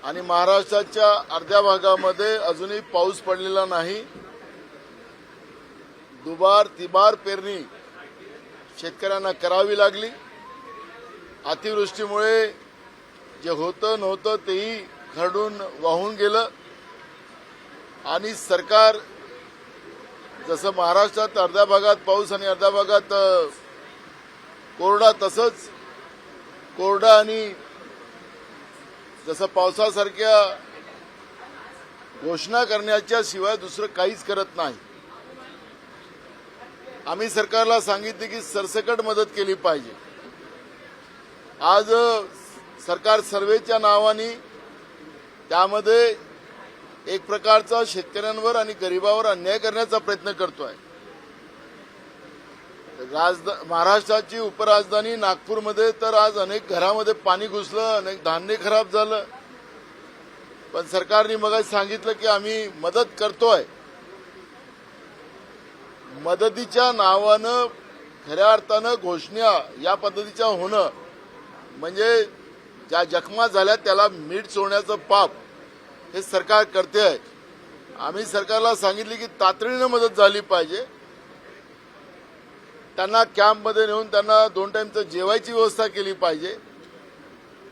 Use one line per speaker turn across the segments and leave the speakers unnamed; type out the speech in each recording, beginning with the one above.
आणि महाराष्ट्राच्या अर्ध्या भागामध्ये अजूनही पाऊस पडलेला नाही। दुबार तिबार पेरणी शेतकऱ्यांना करावी लागली। अतिवृष्टीमुळे जे होतं नव्हतं तेही खरडून वाहून गेलं आणि सरकार जसं महाराष्ट्रात अर्ध्या भागात पाऊस आणि अर्ध्या भागात कोरडा, तसंच कोरडा आणि जसं पावसासारख्या घोषणा करण्याच्या शिवाय दुसरं काहीच करत नाही। आम्ही सरकारला सांगितले की सरसकट मदत केली पाहिजे। आज सरकार सर्वेच्या नावाने त्यामध्ये एक प्रकारचा शेतकऱ्यांवर आणि गरिबावर अन्याय करण्याचा प्रयत्न करतोय। महाराष्ट्राची उपराजधानी नागपूरमध्ये तर आज अनेक घरामध्ये पाणी घुसलं, अनेक धान्य खराब झालं, पण सरकारने मग सांगितलं की आम्ही मदत करतोय। मदतीच्या नावानं खऱ्या अर्थानं घोषणा या पद्धतीच्या होणं म्हणजे ज्या जखमा झाल्या त्याला मीठ चोळण्याचं पाप हे सरकार करते आहे। आम्ही सरकारला सांगितले की तातडीनं मदत झाली पाहिजे। त्यांना कॅम्पमध्ये नेऊन त्यांना 2 टाइमचं जेवायची व्यवस्था केली पाहिजे।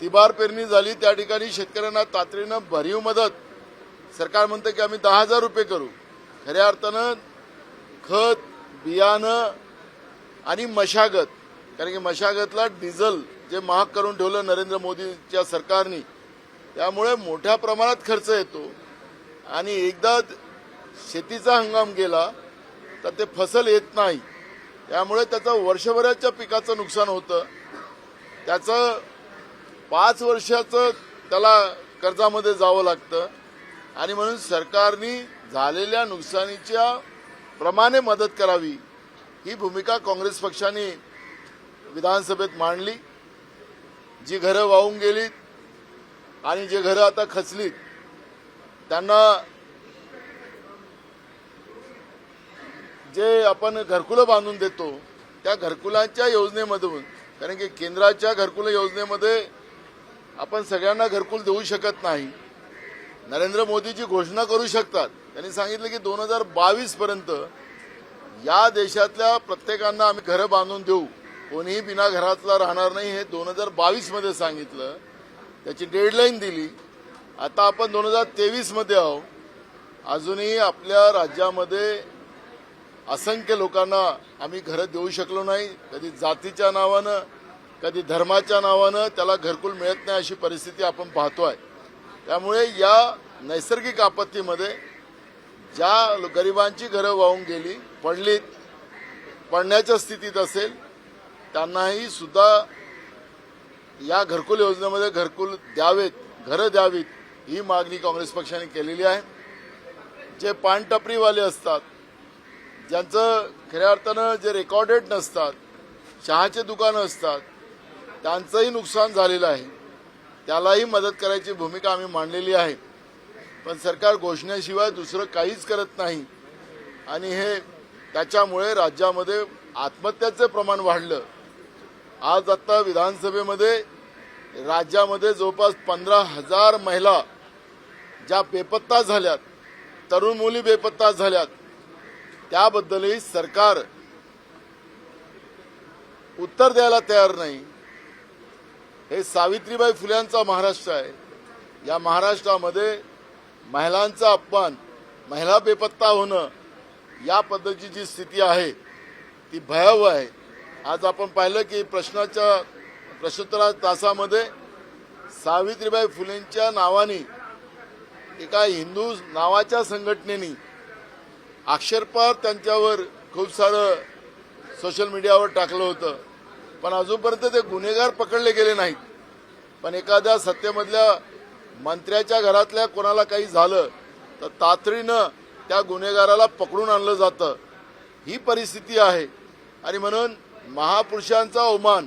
तिबार पेरणी झाली त्या ठिकाणी शेतकऱ्यांना तातडीनं भरीव मदत सरकार म्हणतं की आम्ही 10,000 रुपये करू। खऱ्या अर्थानं खत, बियाणं आणि मशागत, कारण की मशागतला डिझेल जे महाग करून ठेवलं नरेंद्र मोदीच्या सरकारने, त्यामुळे मोठ्या प्रमाणात खर्च येतो आणि एकदा शेतीचा हंगाम गेला तर ते फसल येत नाही। त्यामुळे त्याचं वर्षभराच्या पिकाचं नुकसान होतं। त्याचं 5 वर्षाचं त्याला कर्जामध्ये जावं लागतं आणि म्हणून सरकारने झालेल्या नुकसानीच्या प्रमाणे मदत करावी ही भूमिका काँग्रेस पक्षाने विधानसभेत मांडली। जी घरं वाहून गेलीत आणि जे घरं आता खचलीत त्यांना जे आपण घरकुलं बांधून देतो त्या घरकुलांच्या योजनेमधून, कारण की केंद्राच्या घरकुल योजनेमध्ये आपण सगळ्यांना घरकुल देऊ शकत नाही। नरेंद्र मोदीजी घोषणा करू शकतात, त्यांनी सांगितलं की 2022 पर्यंत या देशातल्या प्रत्येकांना आम्ही घरं बांधून देऊ, कोणीही बिना घरातला राहणार नाही, हे 2022 मध्ये सांगितलं। त्याची डेडलाईन दिली। आता आपण 2023 मध्ये आहोत, अजूनही आपल्या राज्यामध्ये असंख्य लोकांना आम्ही घरं देऊ शकलो नाही। कधी जातीच्या नावानं, कधी धर्माच्या नावानं त्याला घरकुल मिळत नाही अशी परिस्थिती आपण पाहतोय। त्यामुळे या नैसर्गिक आपत्तीमध्ये ज्या गरिबांची घरं वाहून गेली, पडण्याच्या स्थितीत असेल, त्यांनाही सुद्धा या घरकुल योजनेमध्ये घरकुल द्यावेत, घरं द्यावीत ही मागणी काँग्रेस पक्षाने केलेली आहे। जे पानटपरीवाले असतात, ज्यांचं खऱ्या अर्थानं जे रेकॉर्डेड नसतात, चहाचे दुकानं असतात, त्यांचंही नुकसान झालेलं आहे, त्यालाही मदत करायची भूमिका आम्ही मांडलेली आहे। पण सरकार घोषणेशिवाय दुसरं काहीच करत नाही आणि हे त्याच्यामुळे राज्यामध्ये आत्महत्याचं प्रमाण वाढलं। आज आता विधानसभेमध्ये राज्यामध्ये जवळपास 15,000 महिला ज्या बेपत्ता झाल्यात, तरुण मुली बेपत्ता झाल्यात, त्याबद्दलही सरकार उत्तर द्यायला तयार नाही। हे सावित्रीबाई फुल्यांचा महाराष्ट्र आहे। या महाराष्ट्रामध्ये महिलांचा अपमान, महिला बेपत्ता होणं या पद्धतीची जी स्थिती आहे ती भयावह आहे। आज आपण पाहिलं की प्रश्नोत्तर तासामध्ये सावित्रीबाई फुलेंच्या नावाने एका हिंदू नावाच्या संघटनेने अक्षरशः त्यांच्यावर खूप सारं सोशल मीडियावर टाकलं होतं, पण अजूनपर्यंत ते गुन्हेगार पकडले गेले नाहीत। पण एखाद्या सत्तेमधल्या मंत्र्याच्या घरातल्या कोणाला काही झालं तर तातडीनं त्या गुन्हेगाराला पकडून आणलं जातं, ही परिस्थिती आहे। आणि म्हणून महापुरुषांचा अवमान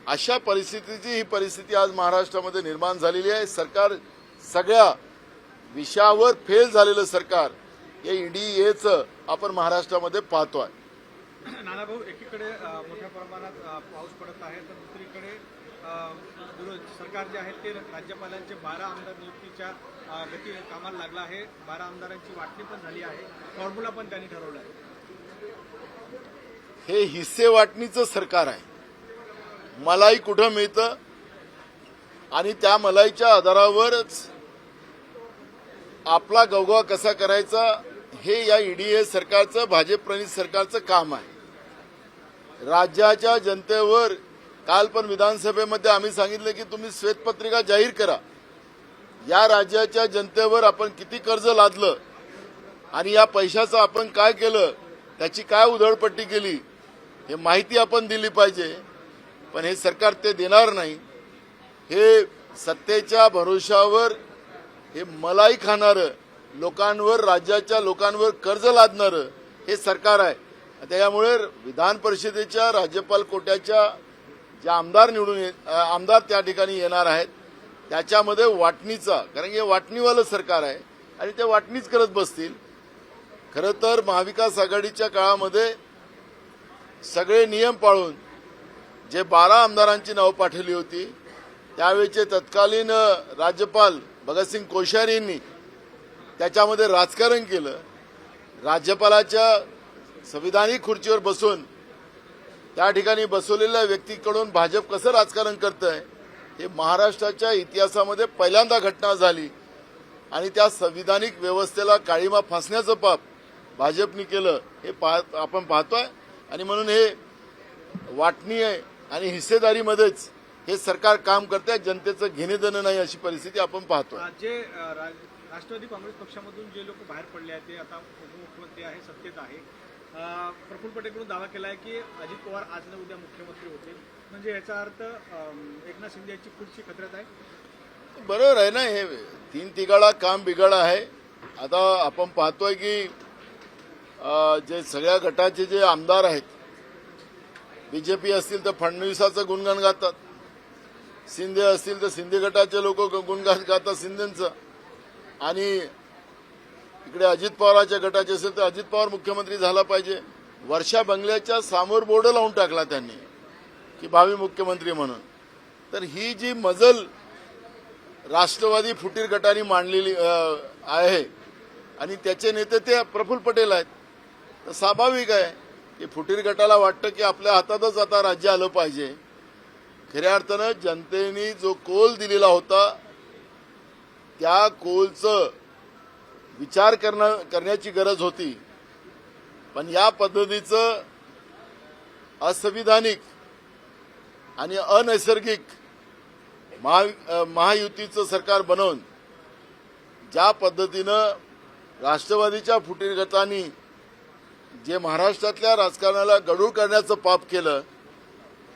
अशा परिस्थितीची ही परिस्थिती आज महाराष्ट्रामध्ये निर्माण झालेली आहे। सरकार सगळ्या विषयावर फेल झालेलं सरकार हे ईडीएचं आपण महाराष्ट्रामध्ये पाहतोय।
नाना भाऊ, एकीकडे मोठ्या प्रमाणात पाऊस पडत आहे तर दुसरीकडे सरकार जे आहे ते राज्यपालांचे 12 आमदार नियुक्तीच्या गती कामाला लागला आहे. 12 आमदारांची वाटणी पण झाली आहे. फॉर्म्युला पण त्यांनी ठरवला आहे.
हे हिस्से वाटणीचं सरकार आहे. मलाई कुठं मिळतं आणि त्या मलाईच्या आधारावरच आपला गवगवा कसा करायचा हे या ईडीए सरकारचं, भाजप प्रणित सरकारचं काम आहे. राज्याच्या जनतेवर काल पण विधानसभेमध्ये आम्ही सांगितलं की तुम्ही श्वेतपत्रिका जाहीर करा. या राज्याच्या जनतेवर आपण किती कर्ज लादलं आणि या पैशाचं आपण काय केलं, त्याची काय उधळपट्टी केली, हे माहिती आपण दिली पाहिजे. पण हे सरकार ते देणार नाही. हे सत्तेच्या भरोशावर हे मलाई खाणारं, लोकांवर, राज्याच्या लोकांवर कर्ज लादणारं हे सरकार आहे. त्यामुळे विधान परिषदेच्या राज्यपाल कोट्याच्या जे आमदार त्या ठिकाणी येणार आहेत त्याच्यामध्ये वाटणीचा, कारण हे वाटणीवालं सरकार आहे आणि ते वाटणीच करत बसतील. खरं तर महाविकास आघाडीच्या काळामध्ये सगळे नियम पाळून जे 12 आमदारांची नावं पाठवली होती त्यावेळेचे तत्कालीन राज्यपाल भगतसिंग कोश्यारी यांनी त्याच्यामध्ये राजकारण केलं. राज्यपालाच्या संविधानिक खुर्चीवर बसून त्या ठिकाणी बसवलेल्या व्यक्तीकडून भाजप कसं राजकारण करतंय हे महाराष्ट्राच्या इतिहासामध्ये पहिल्यांदा घटना झाली आणि त्या संविधानिक व्यवस्थेला काळीमा फासण्याचं पाप भाजपने केलं हे आपण पाहतोय. आणि म्हणून हे वाटणी आहे आणि हिस्सेदारीमध्येच हे सरकार काम करतंय. जनतेचं घेणेदेणं नाही अशी परिस्थिती आपण पाहतोय.
जे राष्ट्रवादी काँग्रेस पक्षामधून जे लोक बाहेर पडले आहेत ते आता उपमुख्यमंत्री आहे, सत्तेत आहे. प्रफुल्ल पटेलकडून दावा केला आहे की अजित पवार आज न उद्या मुख्यमंत्री होतील. म्हणजे याचा अर्थ एकनाथ शिंदे यांची खुर्ची खतऱ्यात आहे.
बरोबर आहे ना. हे 3 तिघाडा काम बिघाड आहे. आता आपण पाहतोय की जे सगळ्या गटाचे जे आमदार आहेत, बीजेपी असतील तर फडणवीसाचं गुणगान गातात, शिंदे असतील तर शिंदे गटाचे लोक गुणगान गातात शिंदेचं, आणि इकडे अजित पवारांच्या गटाचे असेल तर अजित पवार मुख्यमंत्री झाला पाहिजे. वर्षा बंगल्याच्या समोर बोर्ड लावून टाकला त्यांनी की भावी मुख्यमंत्री म्हणून. तर ही जी मजल राष्ट्रवादी फुटीर गटाने मांडलेली आहे आणि त्याचे नेते ते प्रफुल्ल पटेल आहेत, तर स्वाभाविक आहे की फुटीर गटाला वाटतं की आपल्या हातातच आता राज्य आलं पाहिजे. खऱ्या अर्थानं जनतेने जो कोल दिलेला होता त्या कोलचं विचार करण्याची गरज होती. पण या पद्धतीचं असंविधानिक आणि अनैसर्गिक महायुतीचं सरकार बनवून ज्या पद्धतीनं राष्ट्रवादीच्या फुटीर गटांनी जे महाराष्ट्रातल्या राजकारणाला गढूळ करण्याचं पाप केलं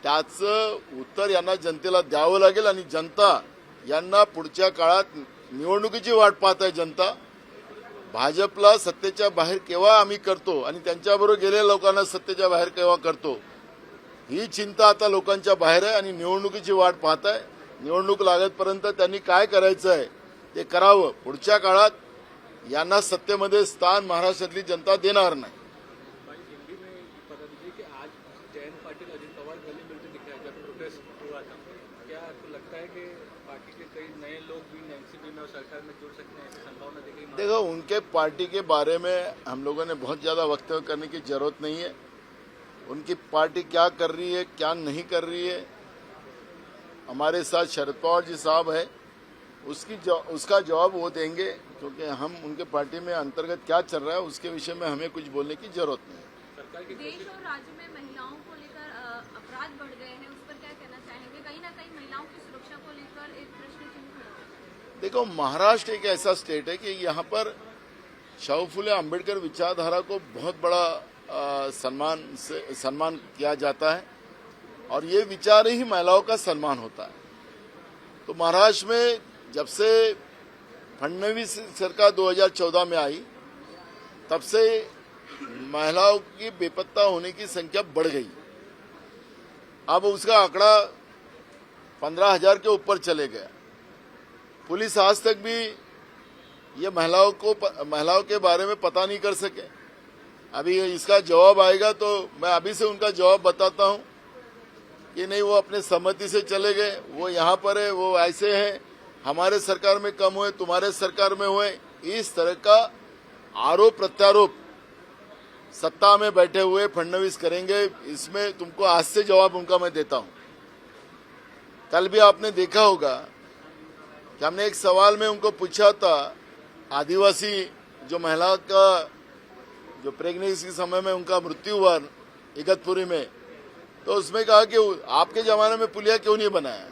त्याचं उत्तर यांना जनतेला द्यावं लागेल. आणि जनता यांना पुढच्या काळात निवडणुकीची वाट पाहत आहे. जनता भाजपला सत्तेच्या बाहेर केव्हा आम्ही करतो आणि त्यांच्याबरोबर गेलेल्या लोकांना सत्तेच्या बाहेर केव्हा करतो ही चिंता आता लोकांच्या बाहेर आहे आणि निवडणुकीची वाट पाहत आहे. निवडणूक लागतपर्यंत त्यांनी काय करायचं आहे ते करावं. पुढच्या काळात यांना सत्तेमध्ये स्थान महाराष्ट्रातली जनता देणार नाही. देखो, उनके पार्टी के बारे में हम लोगों ने बहुत ज़्यादा वक्तव्य करने की जरूरत नहीं है. उनकी पार्टी क्या कर रही है क्या नहीं कर रही है, हमारे साथ शरद पवार जी साहब है, उसका जवाब वो देंगे. क्योंकि हम उनके पार्टी में अंतर्गत क्या चल रहा है उसके विषय में हमें कुछ बोलने की जरूरत नहीं है.
देश और राज्य में महिलाओं को लेकर अपराध बढ़ गए हैं, उस पर क्या कहना चाहेंगे? कहीं ना कहीं महिलाओं की सुरक्षा को लेकर एक प्रश्न चिन्ह खड़ा है.
देखो, महाराष्ट्र एक ऐसा स्टेट है कि यहाँ पर शाहू फुले अम्बेडकर विचारधारा को बहुत बड़ा सम्मान किया जाता है और ये विचार ही महिलाओं का सम्मान होता है. तो महाराष्ट्र में जब से फडणवीस सरकार 2014 में आई तब से महिलाओं की बेपत्ता होने की संख्या बढ़ गई. अब उसका आंकड़ा 15,000 के ऊपर चले गया. पुलिस आज तक भी ये महिलाओं के बारे में पता नहीं कर सके. अभी इसका जवाब आएगा तो मैं अभी से उनका जवाब बताता हूं कि नहीं वो अपने सहमति से चले गए, वो यहाँ पर है, वो ऐसे हैं, हमारे सरकार में कम हुए, तुम्हारे सरकार में हुए, इस तरह का आरोप प्रत्यारोप सत्ता में बैठे हुए फडणवीस करेंगे। इसमें तुमको आज से जवाब उनका मैं देता हूं। कल भी आपने देखा होगा कि हमने एक सवाल में उनको पूछा था, आदिवासी जो महिला का जो प्रेगनेंसी के समय में उनका मृत्यु हुआ इगतपुरी में, तो उसमें कहा कि आपके जमाने में पुलिया क्यों नहीं बनाया।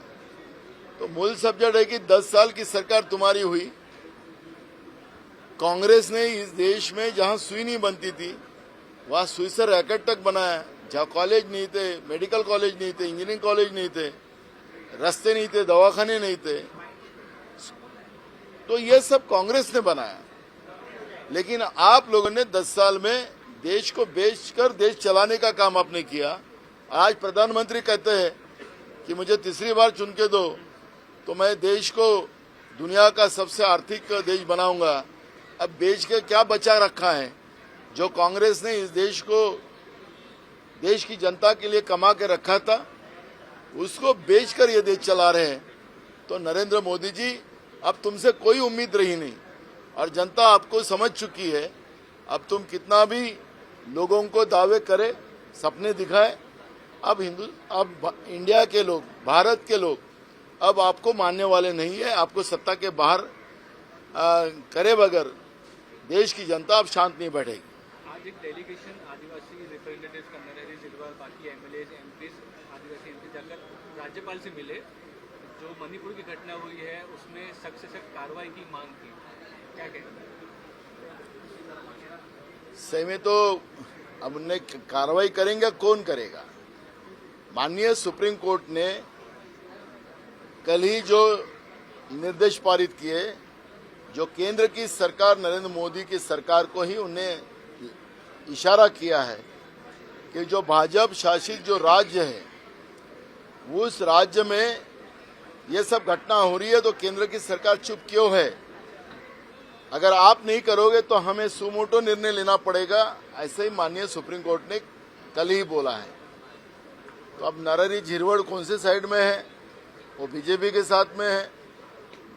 तो मूल सब्जेक्ट है कि 10 साल की सरकार तुम्हारी हुई, कांग्रेस ने इस देश में जहां सुई नहीं बनती थी वहां सुई से रैकेट तक बनाया, जहां कॉलेज नहीं थे, मेडिकल कॉलेज नहीं थे, इंजीनियरिंग कॉलेज नहीं थे, रास्ते नहीं थे, दवाखाने नहीं थे, तो ये सब कांग्रेस ने बनाया। लेकिन आप लोगों ने 10 साल में देश को बेचकर देश चलाने का काम आपने किया। आज प्रधानमंत्री कहते हैं कि मुझे तीसरी बार चुन के दो तो मैं देश को दुनिया का सबसे आर्थिक देश बनाऊंगा। अब बेच के क्या बचा रखा है जो कांग्रेस ने इस देश को देश की जनता के लिए कमा के रखा था, उसको बेचकर ये देश चला रहे हैं। तो नरेंद्र मोदी जी, अब तुमसे कोई उम्मीद रही नहीं और जनता आपको समझ चुकी है। अब तुम कितना भी लोगों को दावे करे, सपने दिखाए, अब इंडिया के लोग, भारत के लोग अब आपको मानने वाले नहीं है। आपको सत्ता के बाहर करे बगैर देश की जनता अब शांत नहीं बैठेगी।
आज एक डेलीगेशन आदिवासी रिप्रेजेंटेटिव्स का नरहरि झिरवाल, बाकी एमएलए एमपीज, आदिवासी एमपी जाकर राज्यपाल से मिले। जो मणिपुर की घटना हुई है उसमें सख्त से सख्त कार्रवाई की मांग की, क्या कहेंगे?
सही में तो अब उन्हें कार्रवाई करेंगे, कौन करेगा? माननीय सुप्रीम कोर्ट ने कल ही जो निर्देश पारित किए, जो केंद्र की सरकार नरेंद्र मोदी की सरकार को ही उन्हें इशारा किया है कि जो भाजपा शासित जो राज्य है उस राज्य में ये सब घटना हो रही है तो केंद्र की सरकार चुप क्यों है? अगर आप नहीं करोगे तो हमें सुमोटो निर्णय लेना पड़ेगा, ऐसे ही माननीय सुप्रीम कोर्ट ने कल ही बोला है। तो अब नरहरि झिरवाल कौन से साइड में है? वो बीजेपी के साथ में है।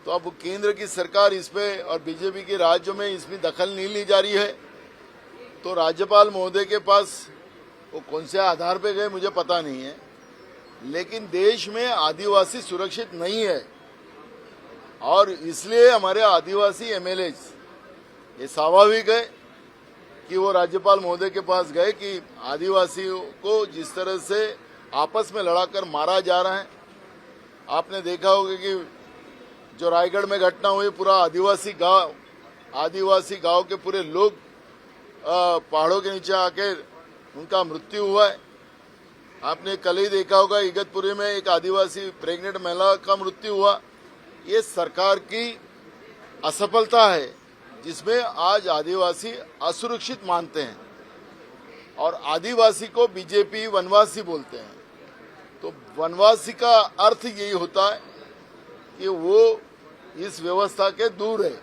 तो अब केंद्र की सरकार इस पे और बीजेपी के राज्यों में इसमें दखल नहीं ली जा रही है। तो राज्यपाल महोदय के पास वो कौन से आधार पे गए मुझे पता नहीं है, लेकिन देश में आदिवासी सुरक्षित नहीं है और इसलिए हमारे आदिवासी एमएलए ये स्वाभाविक है कि वो राज्यपाल महोदय के पास गए कि आदिवासियों को जिस तरह से आपस में लड़ाकर मारा जा रहा है। आपने देखा होगा कि जो रायगढ़ में घटना हुई, पूरा आदिवासी गांव के पूरे लोग पहाड़ों के नीचे आके उनका मृत्यु हुआ है। आपने कल ही देखा होगा इगतपुरी में एक आदिवासी प्रेग्नेंट महिला का मृत्यु हुआ। ये सरकार की असफलता है जिसमें आज आदिवासी असुरक्षित मानते हैं और आदिवासी को बीजेपी वनवासी बोलते हैं। तो वनवासी का अर्थ यही होता है कि वो इस व्यवस्था के दूर है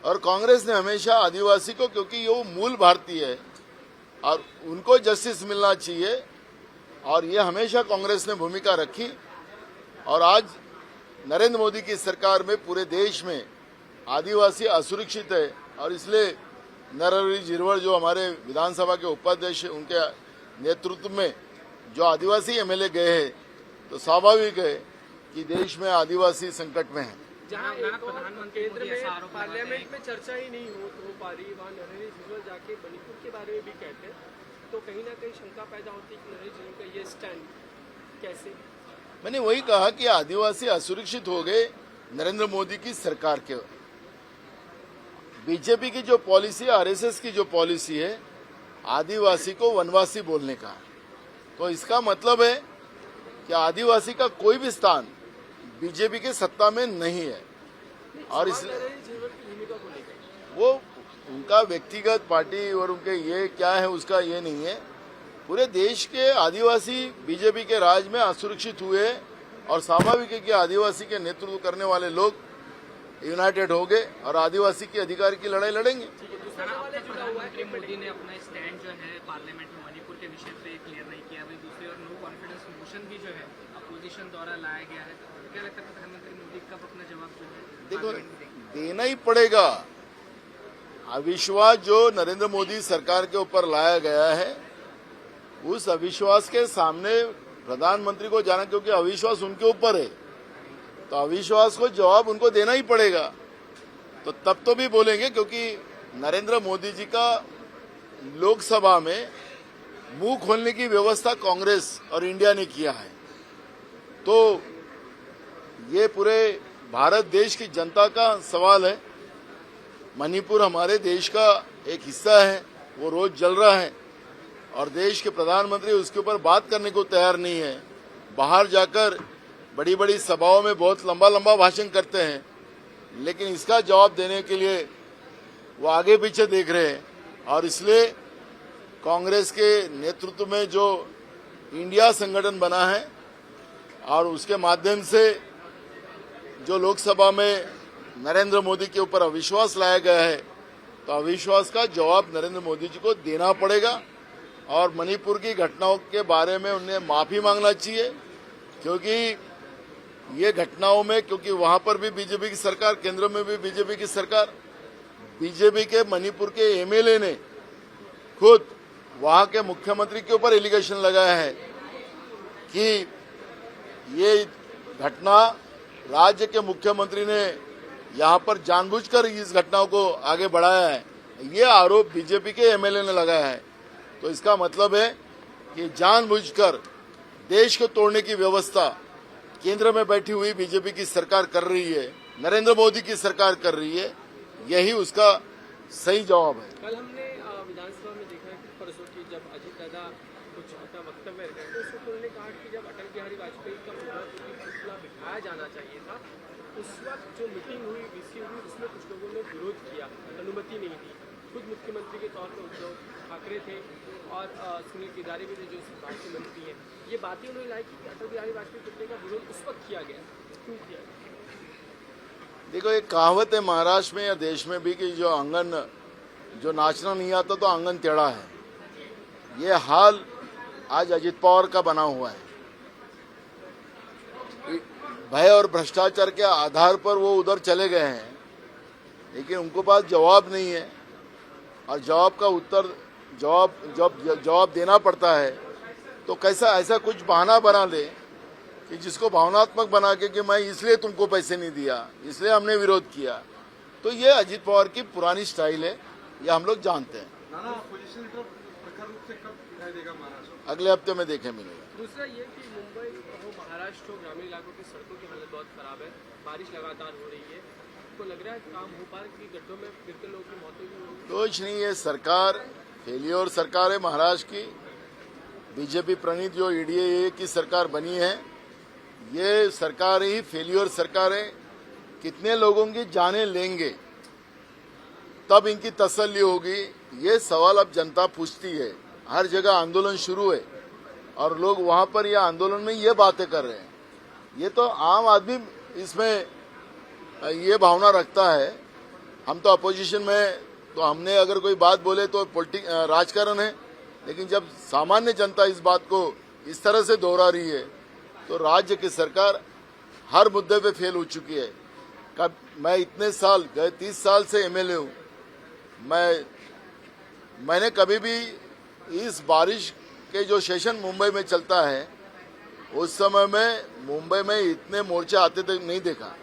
और कांग्रेस ने हमेशा आदिवासी को, क्योंकि वो मूल भारतीय है और उनको जस्टिस मिलना चाहिए और ये हमेशा कांग्रेस ने भूमिका रखी। और आज नरेंद्र मोदी की सरकार में पूरे देश में आदिवासी असुरक्षित है और इसलिए नरहरि झिरवाल जो हमारे विधानसभा के उपाध्यक्ष, उनके नेतृत्व में जो आदिवासी एमएलए गए हैं, तो स्वाभाविक है कि देश में आदिवासी संकट में है।
जहाँ केंद्र में पार्लियामेंट में चर्चा ही नहीं हो पा रही, वहाँ नरहरि झिरवाल जाके मणिपुर के बारे में भी कहते हैं, तो कहीं ना कहीं शंका पैदा होती है कि नरहरि झिरवाल का ये स्टैंड कैसे?
मैंने वही कहा कि आदिवासी असुरक्षित हो गए नरेंद्र मोदी की सरकार के। बीजेपी की जो पॉलिसी, आरएसएस की जो पॉलिसी है आदिवासी को वनवासी बोलने का, तो इसका मतलब है कि आदिवासी का कोई भी स्थान बीजेपी के सत्ता में नहीं है। और इसलिए वो उनका व्यक्तिगत पार्टी और उनके ये क्या है उसका ये नहीं है। पूरे देश के आदिवासी बीजेपी के राज में असुरक्षित हुए और स्वाभाविक है कि आदिवासी के नेतृत्व करने वाले लोग यूनाइटेड होंगे और आदिवासी के अधिकार की लड़ाई लड़ेंगे।
प्रधानमंत्री मोदी ने अपना स्टैंड जो है पार्लियामेंट में मणिपुर के विषय पे क्लियर नहीं किया। वही दूसरी ओर नो कॉन्फिडेंस मोशन भी जो है अपोजिशन द्वारा लाया गया है। क्या लगता है प्रधानमंत्री मोदी कब अपना जवाब जो है
देखो देना ही पड़ेगा। अविश्वास जो नरेंद्र मोदी सरकार के ऊपर लाया गया है, उस अविश्वास के सामने प्रधानमंत्री को जाना, क्योंकि अविश्वास उनके ऊपर है, तो अविश्वास को जवाब उनको देना ही पड़ेगा। तो तब तो भी बोलेंगे, क्योंकि नरेंद्र मोदी जी का लोकसभा में मुंह खोलने की व्यवस्था कांग्रेस और इंडिया ने किया है। तो ये पूरे भारत देश की जनता का सवाल है। मणिपुर हमारे देश का एक हिस्सा है, वो रोज जल रहा है और देश के प्रधानमंत्री उसके ऊपर बात करने को तैयार नहीं है। बाहर जाकर बड़ी बड़ी सभाओं में बहुत लंबा लंबा भाषण करते हैं, लेकिन इसका जवाब देने के लिए वो आगे पीछे देख रहे हैं। और इसलिए कांग्रेस के नेतृत्व में जो इंडिया संगठन बना है और उसके माध्यम से जो लोकसभा में नरेंद्र मोदी के ऊपर अविश्वास लाया गया है, तो अविश्वास का जवाब नरेंद्र मोदी जी को देना पड़ेगा। और मणिपुर की घटनाओं के बारे में उन्हें माफी मांगना चाहिए, क्योंकि ये घटनाओं में, क्योंकि वहां पर भी बीजेपी की सरकार, केंद्र में भी बीजेपी की सरकार, बीजेपी के मणिपुर के एमएलए ने खुद वहां के मुख्यमंत्री के ऊपर एलिगेशन लगाया है कि ये घटना राज्य के मुख्यमंत्री ने यहां पर जानबूझकर इस घटनाओं को आगे बढ़ाया है। ये आरोप बीजेपी के एमएलए ने लगाया है। तो इसका मतलब है कि जानबूझकर देश को तोड़ने की व्यवस्था केंद्र में बैठी हुई बीजेपी की सरकार कर रही है, नरेंद्र मोदी की सरकार कर रही है। यही उसका सही जवाब है।
कल हमने विधानसभा में देखा है कि परसों की जब अजीत दादा कुछ अपना वक्तव्य रखे तो उस वक्त उन्होंने कहा कि जब अटल बिहारी वाजपेयी का पुतला बिठाया जाना चाहिए था, उस वक्त जो मीटिंग हुई, वीसी हुई, उसमें कुछ लोगों ने विरोध किया, अनुमति नहीं दी। खुद मुख्यमंत्री के तौर पर उद्धव ठाकरे थे और सुनील केदारी भी थे जो सरकार के मंत्री हैं। ये बातें उन्होंने लाई कि अटल बिहारी वाजपेयी पुतले का विरोध उस वक्त किया गया, क्यों किया गया?
देखो, एक कहावत है महाराष्ट्र में या देश में भी कि जो नाचना नहीं आता तो आंगन टेढ़ा है। ये हाल आज अजित पवार का बना हुआ है। भय और भ्रष्टाचार के आधार पर वो उधर चले गए हैं, लेकिन उनको पास जवाब नहीं है और जवाब का उत्तर जवाब देना पड़ता है। तो कैसा ऐसा कुछ बहाना बना ले कि जिसको भावनात्मक बना के कि मैं इसलिए तुमको पैसे नहीं दिया, इसलिए हमने विरोध किया। तो ये अजित पवार की पुरानी स्टाइल है, ये हम लोग जानते हैं। अगले हफ्ते में देखे मिलेगा।
दूसरा ये कि मुंबई हो, महाराष्ट्र हो, ग्रामीण इलाकों की सड़कों की हालत बहुत खराब है, बारिश लगातार हो रही है, तो लग रहा है काम हो पा रहा है कि गड्ढों में गिरते लोगों की मौतें भी हो रही है।
कुछ नहीं है, सरकार फेलियर सरकार है महाराष्ट्र की। बीजेपी प्रणीत जो ईडीए की सरकार बनी है, ये सरकार ही फेलियर सरकार है। कितने लोगों की जानें लेंगे तब इनकी तसल्ली होगी, ये सवाल अब जनता पूछती है। हर जगह आंदोलन शुरू है और लोग वहां पर ये आंदोलन में ये बातें कर रहे हैं। ये तो आम आदमी इसमें ये भावना रखता है। हम तो अपोजिशन में, तो हमने अगर कोई बात बोले तो राजकारण है, लेकिन जब सामान्य जनता इस बात को इस तरह से दोहरा रही है, तो राज्य की सरकार हर मुद्दे पे फेल हो चुकी है। मैं इतने साल, गए 30 साल से एमएलए हूं, मैंने कभी भी इस बारिश के जो सेशन मुंबई में चलता है, उस समय में मुंबई में इतने मोर्चे आते थे नहीं देखा।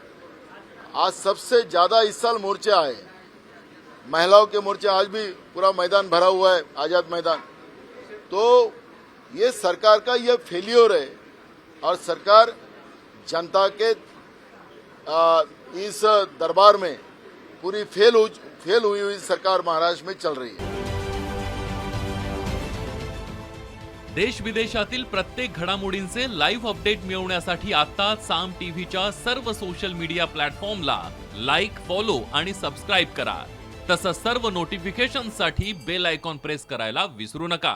आज सबसे ज्यादा इस साल मोर्चे आए, महिलाओं के मोर्चे। आज भी पूरा मैदान भरा हुआ है, आजाद मैदान। तो ये सरकार का ये फेलियर है और सरकार जनता के इस दरबार में पूरी फेल हुई सरकार महाराष्ट्र में चल रही है।
देश विदेशातील प्रत्येक घडामोडींचे लाईव्ह अपडेट मिळवण्यासाठी आता साम टीव्हीच्या सर्व सोशल मीडिया प्लॅटफॉर्मला लाईक, फॉलो आणि सबस्क्राईब करा। तसंच सर्व नोटिफिकेशनसाठी बेल आयकॉन प्रेस करायला विसरू नका।